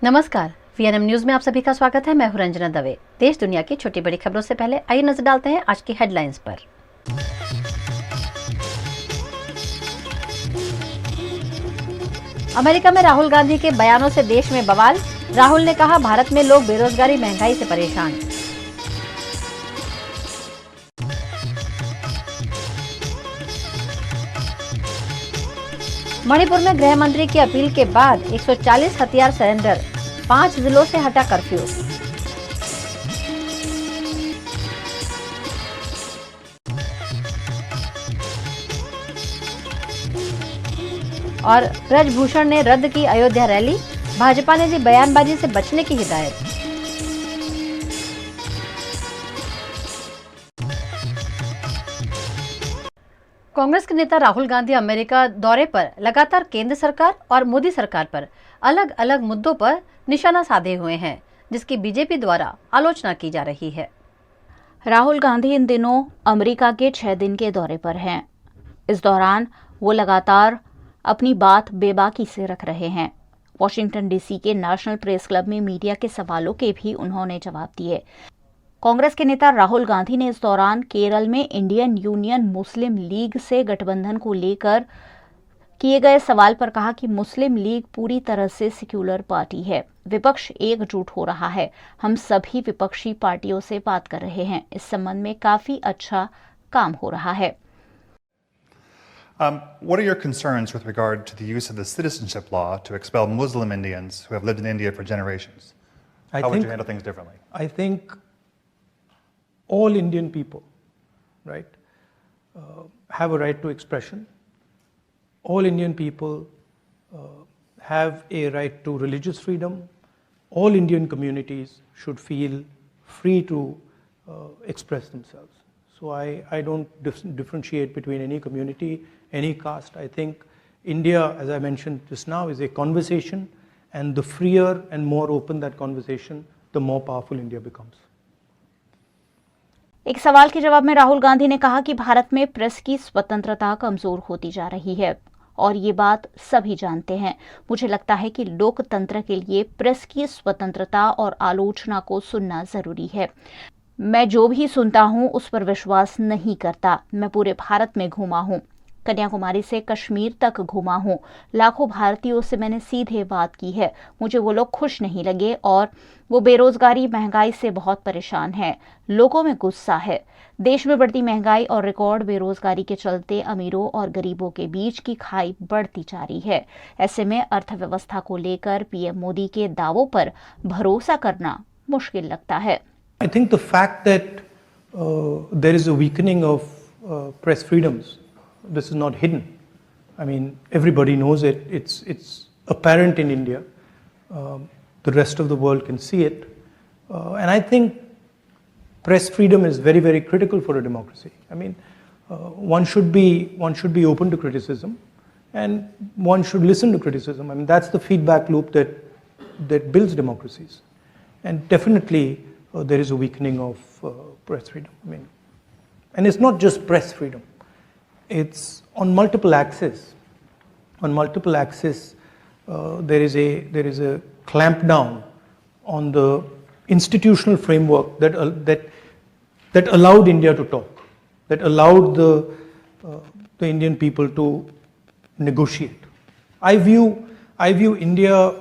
नमस्कार, VNM news में आप सभी का स्वागत है। मैं हूं रंजना दवे। देश दुनिया की छोटी बड़ी खबरों से पहले आइए नजर डालते हैं आज की हेडलाइंस पर। अमेरिका में राहुल गांधी के बयानों से देश में बवाल। राहुल ने कहा, भारत में लोग बेरोजगारी महंगाई से परेशान। मणिपुर में गृह मंत्री की अपील के बाद 140 हथियार सरेंडर, 5 जिलों से हटा कर्फ्यू। और ब्रजभूषण ने रद्द की अयोध्या रैली, भाजपा ने दी बयानबाजी से बचने की हिदायत। कांग्रेस के नेता राहुल गांधी अमेरिका दौरे पर लगातार केंद्र सरकार और मोदी सरकार पर अलग अलग मुद्दों पर निशाना साधे हुए हैं, जिसकी बीजेपी द्वारा आलोचना की जा रही है। राहुल गांधी इन दिनों अमेरिका के 6 दिन के दौरे पर हैं। इस दौरान वो लगातार अपनी बात बेबाकी से रख रहे हैं। वॉशिंगटन डीसी के नेशनल प्रेस क्लब में मीडिया के सवालों के भी उन्होंने जवाब दिए। कांग्रेस के नेता राहुल गांधी ने इस दौरान केरल में इंडियन यूनियन मुस्लिम लीग से गठबंधन को लेकर किए गए सवाल पर कहा कि मुस्लिम लीग पूरी तरह से सेक्युलर पार्टी है, विपक्ष एकजुट हो रहा है, हम सभी विपक्षी पार्टियों से बात कर रहे हैं, इस संबंध में काफी अच्छा काम हो रहा है। What are your concerns with regard to the use of the citizenship law to expel Muslim Indians who have lived in India for generations? How would you handle things differently? I think all Indian people, right, have a right to expression. All Indian people have a right to religious freedom. All Indian communities should feel free to express themselves. So I don't differentiate between any community, any caste. I think India, as I mentioned just now, is a conversation, and the freer and more open that conversation, the more powerful India becomes. एक सवाल के जवाब में राहुल गांधी ने कहा कि भारत में press की स्वतंत्रता कमजोर होती जा रही है और ये बात सभी जानते हैं। मुझे लगता है कि लोकतंत्र के लिए प्रेस की स्वतंत्रता और आलोचना को सुनना जरूरी है। मैं जो भी सुनता हूं उस पर विश्वास नहीं करता। मैं पूरे भारत में घूमा हूं, कन्याकुमारी से कश्मीर तक घूमा हूं, लाखों भारतीयों से मैंने सीधे बात की है। मुझे वो लोग खुश नहीं लगे और वो बेरोजगारी महंगाई से बहुत परेशान हैं। लोगों में गुस्सा है। देश में बढ़ती महंगाई और रिकॉर्ड बेरोजगारी के चलते अमीरों और गरीबों के बीच की खाई बढ़ती जा रही है। ऐसे में अर्थव्यवस्था को लेकर पीएम मोदी के दावों पर भरोसा करना मुश्किल लगता है। I think the fact that there is a weakening of press freedoms, this is not hidden. I mean, everybody knows it. It's apparent in India. The rest of the world can see it. And I think press freedom is very, very critical for a democracy. I mean, one should be open to criticism, and one should listen to criticism. I mean, that's the feedback loop that builds democracies. And definitely, there is a weakening of press freedom. I mean, and it's not just press freedom. It's on multiple axes. On multiple axes, there is a clampdown on the institutional framework that allowed India to talk, that allowed the Indian people to negotiate. I view India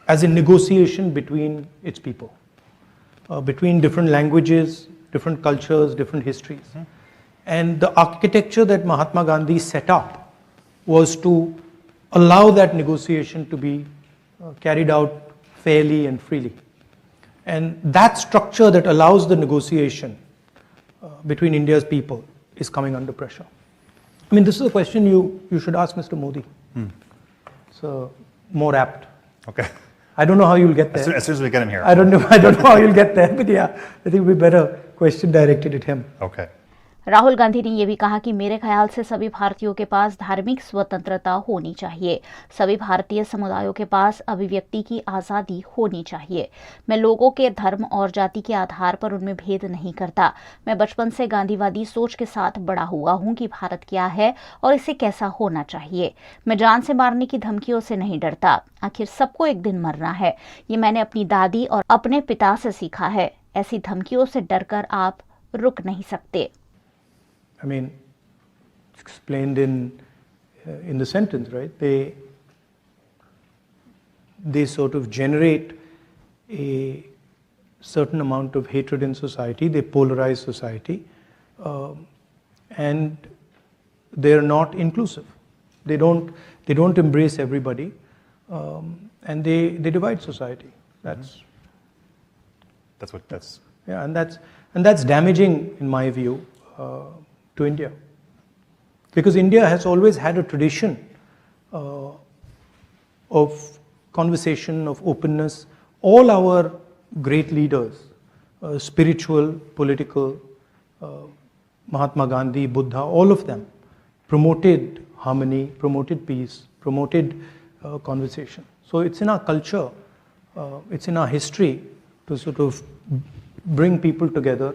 as a negotiation between its people, between different languages, different cultures, different histories. And the architecture that Mahatma Gandhi set up was to allow that negotiation to be carried out fairly and freely. And that structure that allows the negotiation between India's people is coming under pressure. I mean, this is a question you should ask Mr. Modi. So more apt. Okay. I don't know how you'll get there. As soon as we get him here. I don't know how you'll get there, but yeah, I think it would be better question directed at him. Okay. Rahul Gandhi ने यह भी कहा कि मेरे ख्याल से सभी भारतीयों के पास धार्मिक स्वतंत्रता होनी चाहिए, सभी भारतीय समुदायों के पास अभिव्यक्ति की आज़ादी होनी चाहिए। मैं लोगों के धर्म और जाति के आधार पर उनमें भेद नहीं करता। मैं बचपन से गांधीवादी सोच के साथ बड़ा हुआ हूं कि भारत क्या है और इसे कैसा होना चाहिए। मैं जान से मारने की धमकियों से नहीं डरता। आखिर सबको एक दिन मरना है, ये मैंने अपनी दादी और अपने पिता से सीखा है। ऐसी धमकियों से डरकर आप रुक नहीं सकते। I mean, it's explained in the sentence, right? They sort of generate a certain amount of hatred in society. They polarize society, and they're not inclusive. They don't embrace everybody, and they divide society. That's yeah, and that's damaging in my view. To India, because India has always had a tradition of conversation, of openness. All our great leaders, spiritual, political, Mahatma Gandhi, Buddha, all of them promoted harmony, promoted peace, promoted conversation. So it's in our culture, it's in our history to sort of bring people together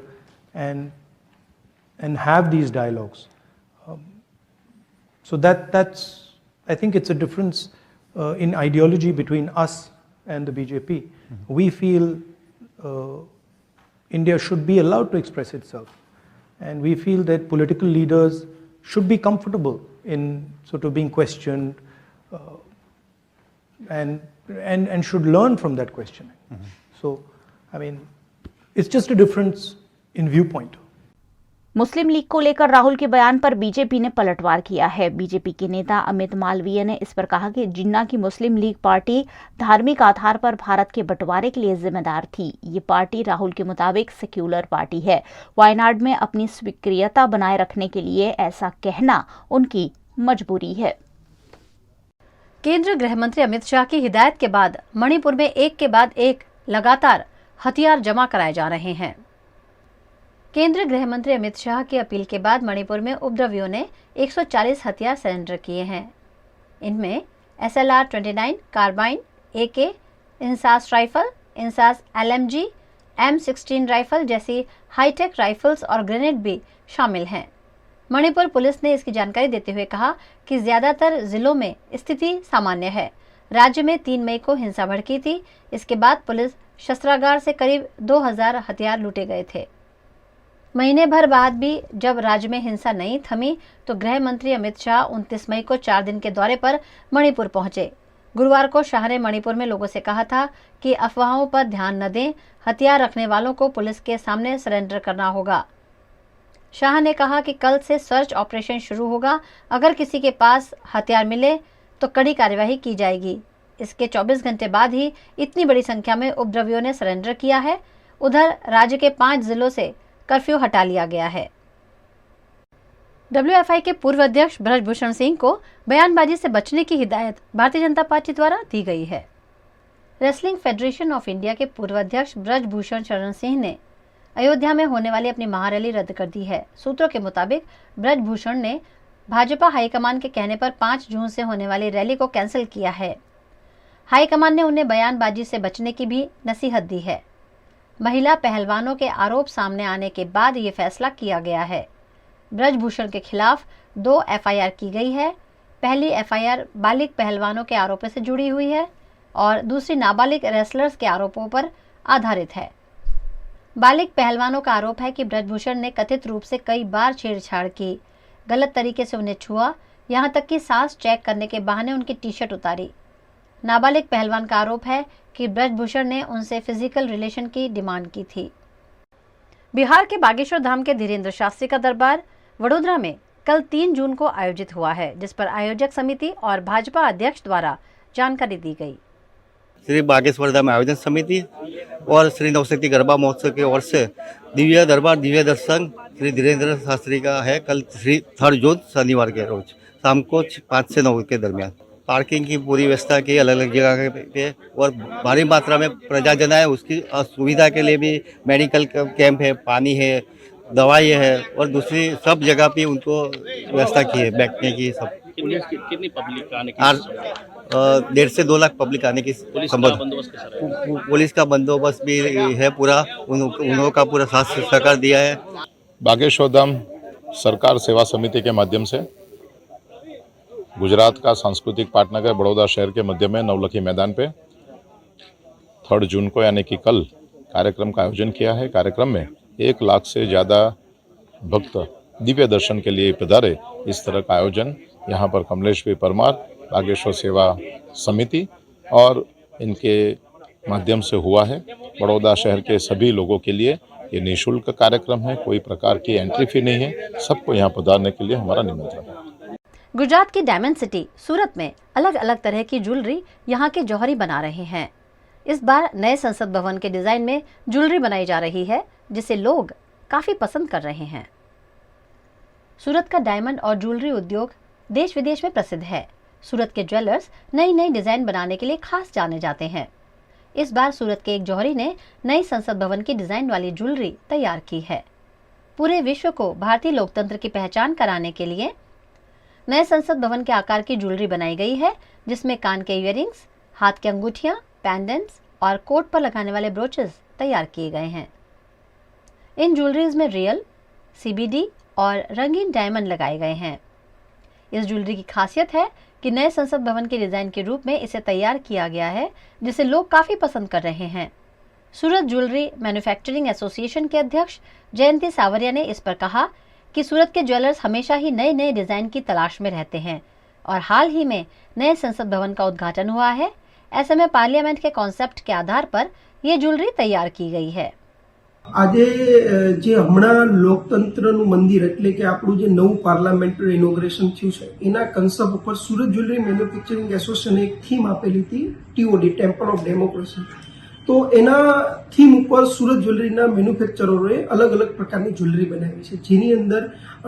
and have these dialogues. So that's, I think it's a difference in ideology between us and the BJP. Mm-hmm. We feel India should be allowed to express itself, and we feel that political leaders should be comfortable in sort of being questioned and should learn from that questioning. Mm-hmm. So, I mean, it's just a difference in viewpoint. Muslim league को लेकर राहुल के बयान पर BJP ने पलटवार किया है। BJP के नेता अमित मालवीय ने इस पर कहा कि जिन्ना की मुस्लिम लीग पार्टी धार्मिक आधार पर भारत के बंटवारे के लिए जिम्मेदार थी। ये पार्टी राहुल के मुताबिक सेक्युलर पार्टी है। वायनाड में अपनी स्वीक्रियता बनाए रखने के लिए ऐसा कहना उनकी मजबूरी है। केंद्रीय गृह मंत्री अमित शाह की हिदायत के बाद मणिपुर में एक के बाद एक लगातार हथियार जमा कराए जा रहे हैं। केंद्रीय गृह मंत्री अमित शाह की अपील के बाद मणिपुर में उपद्रवियों ने 140 हथियार सरेंडर किए हैं। इनमें SLR-29 carbine, AK, INSAS rifle, INSAS LMG, M16 rifle जैसी हाईटेक राइफल्स और ग्रेनेड भी शामिल हैं। मणिपुर पुलिस ने इसकी जानकारी देते हुए कहा कि ज्यादातर जिलों में स्थिति सामान्य है। राज्य में 3 मई को हिंसा भड़की थी। इसके बाद पुलिस शस्त्रागार से करीब 2000 हथियार लूटे गए थे। महीने भर बाद भी जब राज्य में हिंसा नहीं थमी तो गृह मंत्री अमित शाह 29 मई को 4 दिन के दौरे पर मणिपुर पहुंचे। गुरुवार को शाह ने मणिपुर में लोगों से कहा था कि अफवाहों पर ध्यान न दें, हथियार रखने वालों को पुलिस के सामने सरेंडर करना होगा। शाह ने कहा कि कल से सर्च ऑपरेशन शुरू होगा। अगर किसी के पास हथियार मिले तो कड़ी कार्यवाही की जाएगी। इसके 24 घंटे बाद ही इतनी बड़ी संख्या में उपद्रवियों ने सरेंडर किया है। उधर राज्य के 5 जिलों से कर्फ्यू हटा लिया गया है। WFI के पूर्व अध्यक्ष ब्रजभूषण सिंह को बयानबाजी से बचने की हिदायत भारतीय जनता पार्टी द्वारा दी गई है। रेसलिंग फेडरेशन ऑफ इंडिया के पूर्व अध्यक्ष ब्रजभूषण शरण सिंह ने अयोध्या में होने वाली अपनी महारैली रद्द कर दी है। सूत्रों के मुताबिक ब्रजभूषण ने भाजपा हाईकमान के कहने पर 5 जून से होने वाली रैली को कैंसिल किया है। हाईकमान ने उन्हें बयानबाजी से बचने की भी नसीहत दी है। महिला पहलवानों के आरोप सामने आने के बाद ये फैसला किया गया है। ब्रजभूषण के खिलाफ 2 FIR की गई है। पहली FIR बालिग पहलवानों के आरोपों से जुड़ी हुई है और दूसरी नाबालिग रेसलर्स के आरोपों पर आधारित है। बालिग पहलवानों का आरोप है कि ब्रजभूषण ने कथित रूप से कई बार छेड़छाड़ की, गलत तरीके से उन्हें छुआ, यहाँ तक कि सांस चेक करने के बहाने उनकी टी-शर्ट उतारी। नाबालिग पहलवान का आरोप है कि ब्रजभूषण ने उनसे फिजिकल रिलेशन की डिमांड की थी। बिहार के बागेश्वर धाम के धीरेन्द्र शास्त्री का दरबार वडोदरा में कल 3 जून को आयोजित हुआ है, जिस पर आयोजक समिति और भाजपा अध्यक्ष द्वारा जानकारी दी गई। श्री बागेश्वर धाम आयोजन समिति और श्री नवशक्ति गरबा महोत्सव की ओर से दिव्य दरबार दिव्य दर्शन श्री धीरेन्द्र शास्त्री का है कल 3 जून शनिवार के रोज शाम को 5 से 9 के दरमियान। पार्किंग की पूरी व्यवस्था की अलग अलग जगह पे और भारी मात्रा में प्रजाजन है, उसकी सुविधा के लिए भी मेडिकल कैंप है, पानी है, दवाई है और दूसरी सब जगह पे उनको व्यवस्था की है बैठने की सब। कितनी पब्लिक आने की? 1.5 से 2 लाख पब्लिक आने की पुलिस का संबंध। बंदोबस्त कैसा रहेगा? पुलिस का बंदोबस्त भी है पूरा, उन का पूरा साथ सहकार दिया है। बागेश्वर धाम सरकार सेवा समिति के माध्यम से गुजरात का सांस्कृतिक पाटनगर बड़ौदा शहर के मध्य में नवलखी मैदान पे 3 जून को यानी कि कल कार्यक्रम का आयोजन किया है। कार्यक्रम में 1 लाख से ज़्यादा भक्त दिव्य दर्शन के लिए पधारे। इस तरह का आयोजन यहाँ पर कमलेश भाई परमार, बागेश्वर सेवा समिति और इनके माध्यम से हुआ है। बड़ौदा शहर के सभी लोगों के लिए ये निःशुल्क कार्यक्रम है, कोई प्रकार की एंट्री फी नहीं है। सबको यहाँ पधारने के लिए हमारा निमंत्रण है। गुजरात की डायमंड सिटी सूरत में अलग अलग तरह की ज्वेलरी यहाँ के जौहरी बना रहे हैं। इस बार नए संसद भवन के डिजाइन में ज्वेलरी बनाई जा रही है, जिसे लोग काफी पसंद कर रहे हैं। सूरत का डायमंड और ज्वेलरी उद्योग देश विदेश में प्रसिद्ध है। सूरत के ज्वेलर्स नई नई डिजाइन बनाने के लिए खास जाने जाते हैं। इस बार सूरत के एक जौहरी ने नई संसद भवन की डिजाइन वाली ज्वेलरी तैयार की है। पूरे विश्व को भारतीय लोकतंत्र की पहचान कराने के लिए नए संसद भवन के आकार की ज्वेलरी बनाई गई है, जिसमें कान के इयररिंग्स, हाथ की अंगूठियां, पेंडेंट्स और कोट पर लगाने वाले ब्रोचेस तैयार किए गए हैं। इन ज्वेलरीज में रियल, CBD और रंगीन डायमंड लगाए गए हैं। इस ज्वेलरी की खासियत है कि नए संसद भवन के डिजाइन के रूप में इसे तैयार किया गया है, जिसे लोग काफी पसंद कर रहे हैं। सूरत ज्वेलरी मैन्युफैक्चरिंग एसोसिएशन के अध्यक्ष जयंती सावरिया ने इस पर कहा कि सूरत के ज्वेलर्स हमेशा ही नए नए डिजाइन की तलाश में रहते हैं और हाल ही में नए संसद भवन का उद्घाटन हुआ है। ऐसे में पार्लियामेंट के कॉन्सेप्ट के आधार पर ये ज्वेलरी तैयार की गई है। આજે જે હમણાં લોકતંત્રનું મંદિર એટલે કે આપણું જે નવું પાર્લામેન્ટરી ઇનોગ્રેશન થયું છે એના કન્સેપ્ટ ઉપર સુરત જ્વેલરી મેન્યુફેક્ચરિંગ એસોસિએશને એક થીમ આપેલી હતી, TOD ટેમ્પલ ઓફ ડેમોક્રેસી। તો એના થીમ ઉપર સુરત જ્વેલરીના મેન્યુફેક્ચરરોએ અલગ અલગ પ્રકારની જ્વેલરી બનાવી છે, જેની અંદર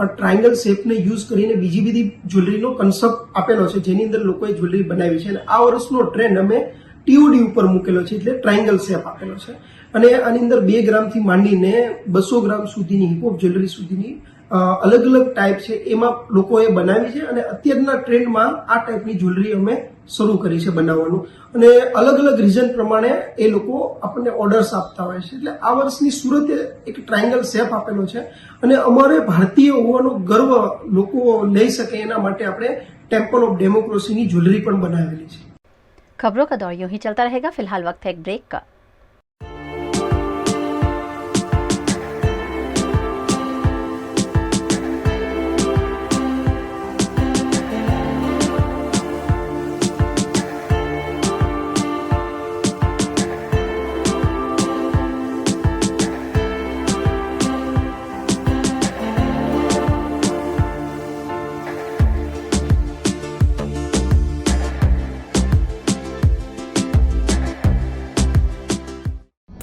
ટ્રાયંગલ શેપને યુઝ કરીને બીજી બધી જ્વેલરીનો કન્સેપ્ટ આપેલો છે, જેની અંદર લોકોએ જ્વેલરી બનાવી છે। અને આ વર્ષનો ટ્રેન્ડ અમે TOD ઉપર મૂકેલો છે, એટલે ટ્રાયંગલ શેપ આપેલો છે। અને આની અંદર 2 ગ્રામથી માંડીને 200 ગ્રામ સુધીની હિપહોપ જ્વેલરી સુધીની અલગ અલગ ટાઈપ છે, એમાં લોકોએ બનાવી છે। અને અત્યારના ટ્રેન્ડમાં આ ટાઈપની જ્વેલરી અમે શરૂ કરી છે બનાવવાનું। અને અલગ અલગ રીઝન પ્રમાણે એ લોકો આપણને ઓર્ડર્સ આપતા હોય છે। એટલે આ વર્ષની સુરતે એક ટ્રાયંગલ શેપ આપેલો છે અને અમારે ભારતીય હોવાનો ગર્વ લોકો લઈ શકે એના માટે આપણે ટેમ્પલ ઓફ ડેમોક્રેસીની જ્વેલરી પણ બનાવેલી છે। खबरों का दौर यूं ही चलता रहेगा। फिलहाल वक्त है एक ब्रेक का।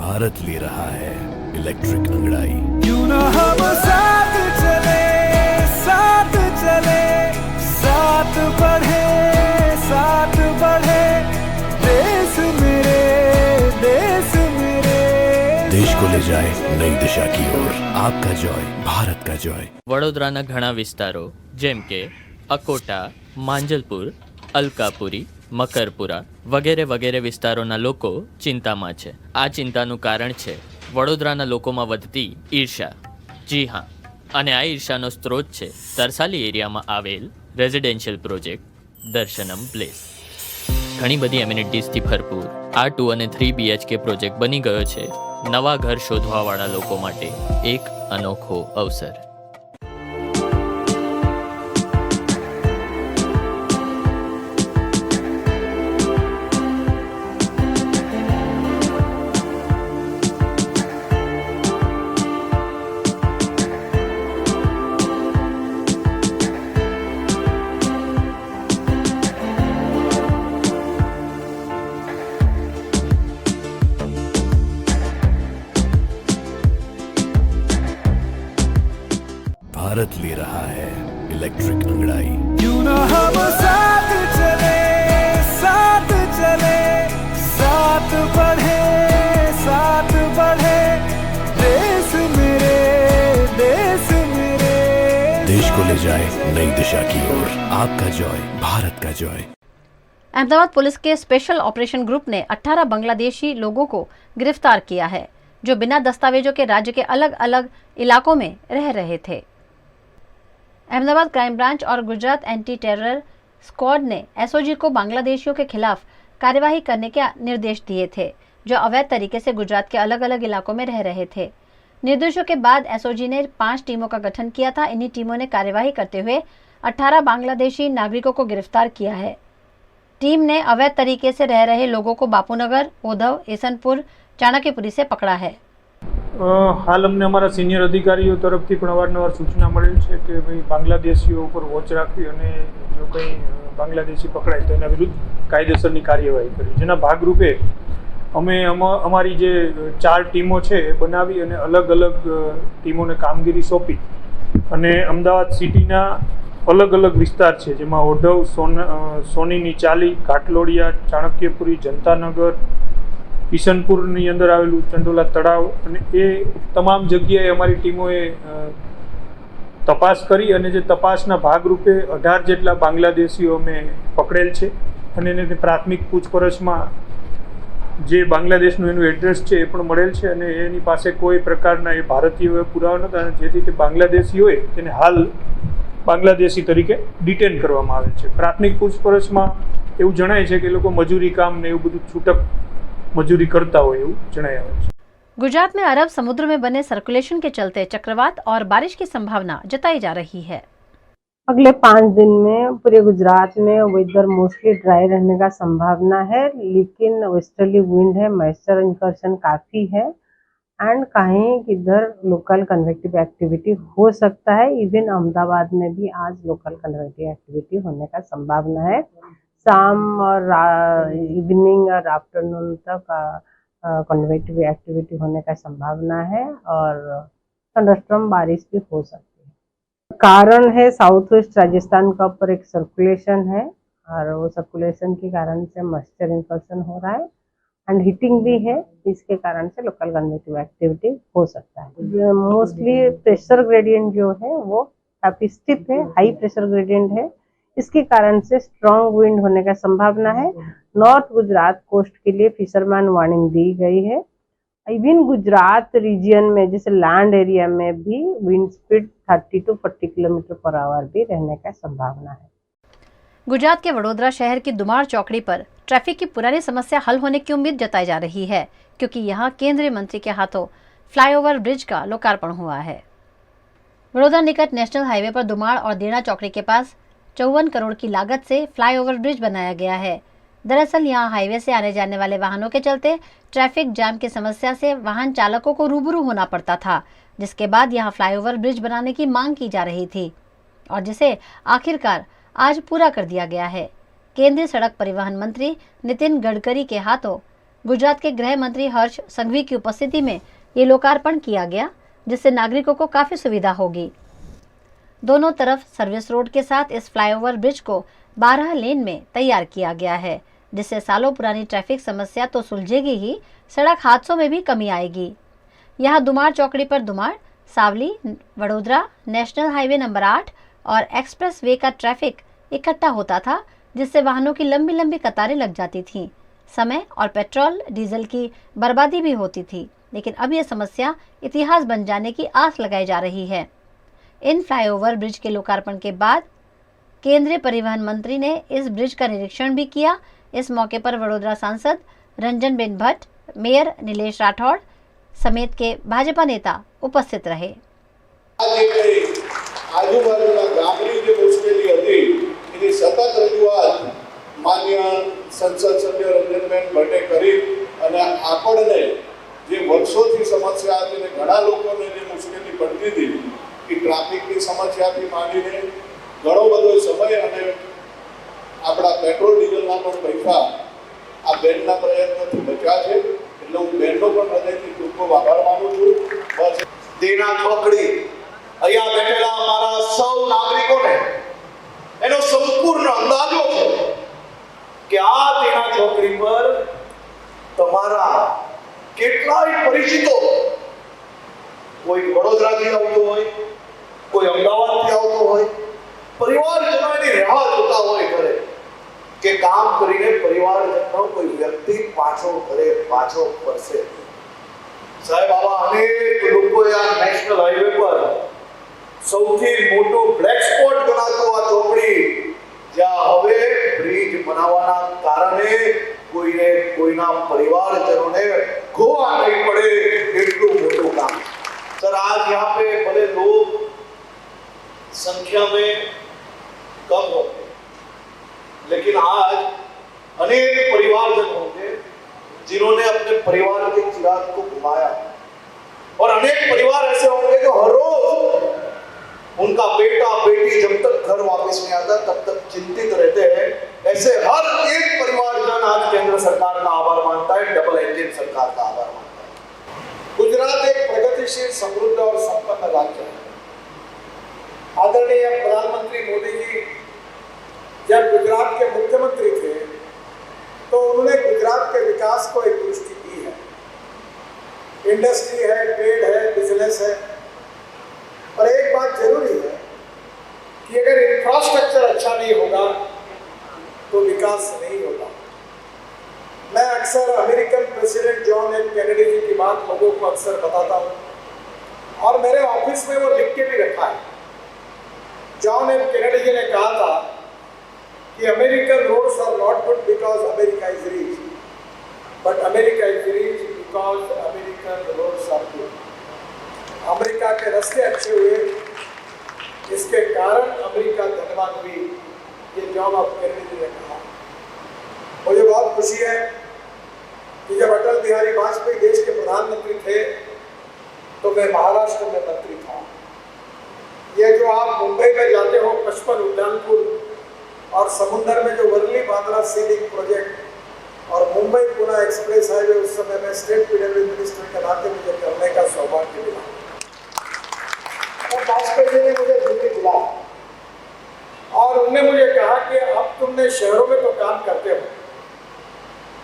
भारत ले रहा है इलेक्ट्रिक अंगड़ाई। क्यों ना हम साथ चले, साथ चले, साथ बढ़े, साथ बढ़े, देश मेरे, देश मेरे। देश को ले जाए नई दिशा की ओर। आपका जॉय, भारत का जॉय। વડોદરાના ઘણા વિસ્તારો જેમ કે અકોટા, માંજલપુર, અલકાપુરી, મકરપુરા વગેરે વગેરે વિસ્તારોના લોકો ચિંતામાં છે। આ ચિંતાનું કારણ છે વડોદરાના લોકોમાં વધતી ઈર્ષા। જી હા, અને આ ઈર્ષાનો સ્ત્રોત છે તરસાલી એરિયામાં આવેલ રેઝિડેન્શિયલ પ્રોજેક્ટ દર્શનમ પ્લેસ। ઘણી બધી એમિનિટીઝથી ભરપૂર આ 2 અને 3 BHK પ્રોજેક્ટ બની ગયો છે નવા ઘર શોધવાવાળા લોકો માટે એક અનોખો અવસર। भारत ले रहा है इलेक्ट्रिक अंगड़ाई। क्यों ना हम साथ चले, साथ चले, साथ बढ़े, साथ बढ़े, देश मेरे, देश को ले जाए नई दिशा की ओर। आपका जॉय, भारत का जॉय। अहमदाबाद पुलिस के स्पेशल ऑपरेशन ग्रुप ने 18 बांग्लादेशी लोगों को गिरफ्तार किया है, जो बिना दस्तावेजों के राज्य के अलग अलग इलाकों में रह रहे थे। अहमदाबाद क्राइम ब्रांच और गुजरात एंटी टेरर स्क्वाड ने एसओजी को बांग्लादेशियों के खिलाफ कार्यवाही करने के निर्देश दिए थे, जो अवैध तरीके से गुजरात के अलग अलग इलाकों में रह रहे थे। निर्देशों के बाद एसओजी ने 5 टीमों का गठन किया था। इन्हीं टीमों ने कार्यवाही करते हुए 18 बांग्लादेशी नागरिकों को गिरफ्तार किया है। टीम ने अवैध तरीके से रह रहे लोगों को बापूनगर, ओधव, एसनपुर, चाणक्यपुरी से पकड़ा है। हाल अમને અમારા સિનિયર અધિકારીઓ તરફથી પણ અવારનવાર સૂચના મળેલ છે કે ભાઈ બાંગ્લાદેશીઓ ઉપર વોચ રાખવી અને જો કંઈ બાંગ્લાદેશી પકડાય તો એના વિરુદ્ધ કાયદેસરની કાર્યવાહી કરવી, જેના ભાગરૂપે અમે અમારી જે 4 ટીમો છે એ બનાવી અને અલગ અલગ ટીમોને કામગીરી સોંપી અને અમદાવાદ સિટીના અલગ અલગ વિસ્તાર છે, જેમાં ઓઢવ, સોનીની ચાલી, ઘાટલોડિયા, ચાણક્યપુરી, જનતાનગર, ઈશનપુરની અંદર આવેલું ચંડોલા તળાવ અને એ તમામ જગ્યાએ અમારી ટીમોએ તપાસ કરી અને જે તપાસના ભાગરૂપે 18 જેટલા બાંગ્લાદેશીઓ અમે પકડેલ છે અને એને પ્રાથમિક પૂછપરછમાં જે બાંગ્લાદેશનું એનું એડ્રેસ છે એ પણ મળેલ છે અને એની પાસે કોઈ પ્રકારના એ ભારતીય પુરાવા નહોતા, જેથી તે બાંગ્લાદેશી હોય તેને હાલ બાંગ્લાદેશી તરીકે ડિટેન કરવામાં આવે છે। પ્રાથમિક પૂછપરછમાં એવું જણાય છે કે લોકો મજૂરી કામ ને એવું બધું છૂટક मजूरी करता हो जनाया। गुजरात में अरब समुद्र में बने सर्कुलेशन के चलते चक्रवात और बारिश की संभावना जताई जा रही है। अगले 5 दिन में पूरे गुजरात में वेदर मोस्टली ड्राई रहने का संभावना है, लेकिन वेस्टर्ली विंड है, मॉइस्चर इनकर्शन काफी है एंड कहीं किधर लोकल कन्वेक्टिव एक्टिविटी हो सकता है। इवन अहमदाबाद में भी आज लोकल कन्वेक्टिव एक्टिविटी होने का संभावना है। शाम और इवनिंग और आफ्टरनून तक कन्वेक्टिव एक्टिविटी होने का संभावना है और थंडरस्टॉर्म बारिश भी हो सकती है। कारण है साउथ वेस्ट राजस्थान का ऊपर एक सर्कुलेशन है और वो सर्कुलेशन के कारण से मॉइस्चर इनकर्शन हो रहा है एंड हीटिंग भी है, इसके कारण से लोकल कन्वेक्टिव एक्टिविटी हो सकता है। मोस्टली प्रेशर ग्रेडियंट जो है वो काफी स्टिफ है, हाई प्रेशर ग्रेडियंट है, इसके कारण से स्ट्रॉन्ग विंड होने का संभावना है। नॉर्थ गुजरात कोस्ट के लिए फिशरमैन वार्निंग दी गई है। इवन गुजरात रीजन में जैसे लैंड एरिया में भी wind speed 30 to 40 kilometre per hour भी रहने का संभावना है। गुजरात के वडोदरा शहर की दुमाड़ चौकड़ी पर ट्रैफिक की पुरानी समस्या हल होने की उम्मीद जताई जा रही है, क्योंकि यहाँ केंद्रीय मंत्री के हाथों फ्लाईओवर ब्रिज का लोकार्पण हुआ है। वडोदरा निकट नेशनल हाईवे पर दुमाड़ और देना चौकड़ी के पास 54 करोड़ की लागत से फ्लाईओवर ब्रिज बनाया गया है। दरअसल यहाँ हाईवे से आने जाने वाले वाहनों के चलते ट्रैफिक जाम की समस्या से वाहन चालकों को रूबरू होना पड़ता था, जिसके बाद यहाँ फ्लाईओवर ब्रिज बनाने की मांग की जा रही थी और जिसे आखिरकार आज पूरा कर दिया गया है। केंद्रीय सड़क परिवहन मंत्री नितिन गडकरी के हाथों गुजरात के गृह मंत्री हर्ष संघवी की उपस्थिति में ये लोकार्पण किया गया, जिससे नागरिकों को काफी सुविधा होगी। दोनों तरफ सर्विस रोड के साथ इस फ्लाईओवर ब्रिज को 12 लेन में तैयार किया गया है, जिससे सालों पुरानी ट्रैफिक समस्या तो सुलझेगी ही, सड़क हादसों में भी कमी आएगी। यहाँ दुमाड़ चौकड़ी पर दुमाड़, सावली, वडोदरा, नेशनल हाईवे नंबर 8 और एक्सप्रेस वे का ट्रैफिक इकट्ठा होता था, जिससे वाहनों की लंबी लंबी कतारें लग जाती थीं। समय और पेट्रोल डीजल की बर्बादी भी होती थी, लेकिन अब यह समस्या इतिहास बन जाने की आस लगाई जा रही है। इन फ्लाईओवर ब्रिज के लोकार्पण के बाद केंद्रीय परिवहन मंत्री ने इस ब्रिज का निरीक्षण भी किया। इस मौके पर वडोदरा सांसद रंजनबेन भट्ट, मेयर नीलेश राठौड़ समेत के भाजपा नेता उपस्थित रहे। आजूबाजूना गामनी जे मुश्केली હતી એની સતત રજૂઆત માન્ય સંસદ સભ્ય રંજનબેન ભટ્ટે કરી અને આપણને જે વર્ષોથી સમસ્યા હતી ને ઘણા લોકોને જે મુશ્કેલી પડતી હતી કે ટ્રાફિકની સમસ્યાથી માંડીને ઘણો બધો સમય અને આપણા પેટ્રોલ ડીઝલના પણ પૈસા આ બેનના પ્રયત્નથી બચ્યા છે, એટલે હું બેનનો પણ હૃદયથી ખૂબ ખૂબ આભાર માનું છું। બસ દેના ચોકડી અહીંયા બેઠેલા અમારા સૌ નાગરિકોને એનો સંપૂર્ણ અંદાજો છે કે આ દેના ચોકડી પર તમારા કેટલાય પરિચિતો, કોઈ વડોદરાથી આવતો હોય, કોઈ અમદાવાદથી આવતો કામ કરીને પરિવારજનનો કોઈ વ્યક્તિ પાછો ઘરે પાછો ફરશે. સાહેબ, આવા અનેક લોકોએ આ નેશનલ હાઈવે પર સૌથી મોટું બ્લેક સ્પોટ ગણાતું આ ચોકડી, જ્યાં હવે બ્રિજ બનાવવાના કારણે કોઈને કોઈના પરિવારજનોને ખોવા નહીં પડે એટલું મોટું કામ. सर, आज यहाँ पे बड़े लोग संख्या में कम होंगे, लेकिन आज अनेक परिवारजन होंगे जिन्होंने अपने परिवार के चिराग को घुमाया, और अनेक परिवार ऐसे होंगे जो हर रोज उनका बेटा बेटी जब तक घर वापस नहीं आता तब तक चिंतित रहते हैं. ऐसे हर एक परिवारजन आज केंद्र सरकार का आभार मानता है, डबल इंजन सरकार का आभार मानता है. गुजरात एक प्रगतिशील, समृद्ध और संपन्न राज्य है. आदरणीय प्रधानमंत्री मोदी जी जब गुजरात के मुख्यमंत्री थे तो उन्होंने गुजरात के विकास को एक दृष्टि दी है. इंडस्ट्री है, ट्रेड है, बिजनेस है, पर एक बात जरूरी है कि अगर इंफ्रास्ट्रक्चर अच्छा नहीं होगा तो विकास नहीं होगा. मैं अक्सर American president John F Kennedy ji की बात लोगों को अक्सर बताता हूँ, और मेरे ऑफिस में वो लिख के भी रखा है. जॉन एफ कैनेडी जी ने कहा था कि American roads are not good because America is rich, but America is rich because American roads are good. America के रास्ते अच्छे हुए, इसके कारण अमेरिका धनवान हुई, ये जॉन एफ कैनेडी जी ने कहा. मुझे बहुत खुशी है कि जब अटल बिहारी वाजपेयी देश के प्रधानमंत्री थे तो मैं महाराष्ट्र में मंत्री था. ये जो आप मुंबई में जाते हो, पचपन उद्यानपुर और समुद्र में जो वर्ली बांद्रा सीलिंग प्रोजेक्ट और मुंबई पुणे एक्सप्रेस हाईवे, उस समय में स्टेट पीडब्ल्यू मिनिस्टर के नाते मुझे करने का सौभाग्य मिला. और वाजपेयी जी ने मुझे दिल्ली बुलाया और उन्होंने मुझे कहा कि अब तुमने शहरों में तो काम करते हो,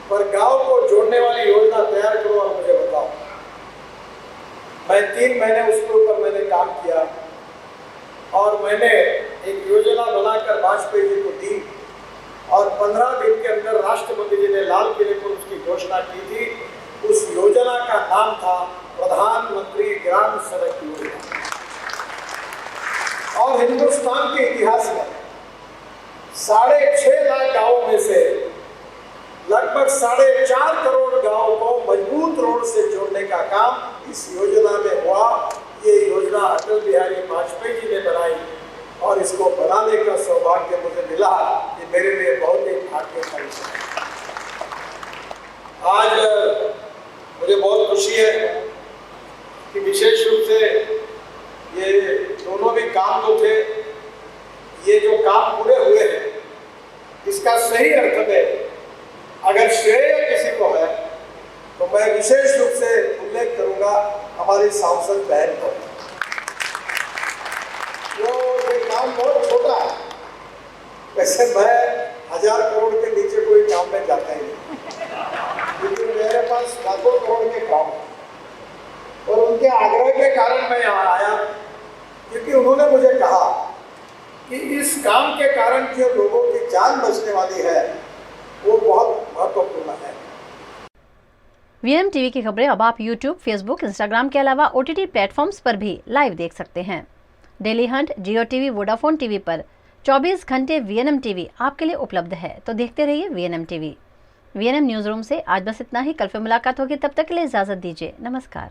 पर गांव को जोड़ने वाली योजना तैयार करो और मुझे बताओ. मैं 3 महीने उसके ऊपर मैंने काम किया और मैंने एक योजना बनाकर वाजपेयी जी को दी, और 15 दिन के अंदर राष्ट्रपति जी ने लाल किले पर उसकी घोषणा की थी. उस योजना का नाम था प्रधानमंत्री ग्राम सड़क योजना. और हिंदुस्तान के इतिहास में 6.5 लाख गांवों में से लगभग 4.5 करोड़ गांवों को मजबूत रोड से जोड़ने का काम इस योजना में हुआ. ये योजना अटल बिहारी वाजपेयी जी ने बनाई और इसको बनाने का सौभाग्य मुझे मिला. ये मेरे लिए बहुत ही भाग्य का विषय है. आज मुझे बहुत खुशी है कि विशेष रूप से ये दोनों भी काम जो थे, ये जो काम पूरे हुए हैं, इसका सही अर्थ में अगर श्रेय किसी को है तो मैं विशेष रूप से उल्लेख करूंगा हमारी सांसद बहन को. वो ये काम बहुत छोटा है, वैसे मैं 1000 करोड़ के नीचे कोई काम में जाता ही नहीं, क्योंकि मेरे पास लाखों करोड़ के काम है. और उनके आग्रह के कारण मैं यहाँ आया, क्योंकि उन्होंने मुझे कहा कि इस काम के कारण जो लोगों की जान बचने वाली है वो बहुत महत्वपूर्ण है. वीएनएम टीवी की खबरें अब आप यूट्यूब, फेसबुक, इंस्टाग्राम के अलावा ओटीटी प्लेटफॉर्म्स पर भी लाइव देख सकते हैं. डेली हंट, जियो टीवी, वोडाफोन टीवी पर 24 घंटे वीएनएम टीवी आपके लिए उपलब्ध है, तो देखते रहिए VNM TV. VNM news room से आज बस इतना ही. कल फिर मुलाकात होगी, तब तक के लिए इजाजत दीजिए. नमस्कार.